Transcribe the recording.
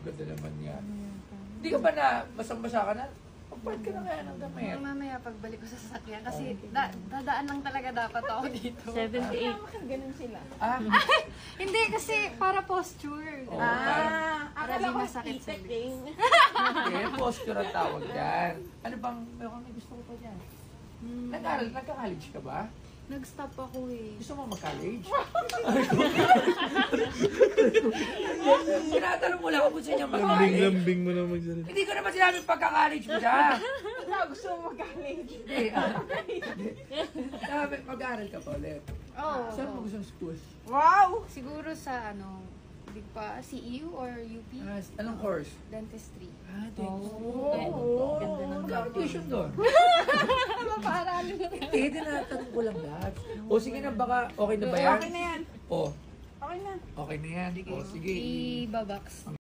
Ganda naman yan. Hindi ka ba na basang-basa ka na? Pagpad ka na kaya ng damit. Mamaya pagbalik ko sa sasakyan kasi dadaan lang talaga dapat ako dito. 78. Ganun sila. Ah, Hindi kasi para posture. Oo, Para Akala di ko masakit sa itik. hindi. Posture ang tawag yan. Ano bang, may gusto ko pa dyan? Nagka-college ka ba? Nag-stop ako eh. Gusto mo mag-college? Tinatanong mo lang kung gusto niya mag-college. Lambing mo na magsalita. Hindi ko naman sinabi pagka-college mo siya. Wala, gusto mo mag-college. Hindi. Sabi, mag-aaral ka pa ulit. Oo. Saan mo gusto school? Wow! Siguro sa hindi pa, CEU or UP? Anong course? Dentistry. Ah, Oh. Ganda ng tuition doon. Papaaralin na. Hindi, tinatanong ko lang lahat. O sige na, baka okay na ba yan? Okay na yan. O, Okay na. okay na yan. O sige. Ibabox.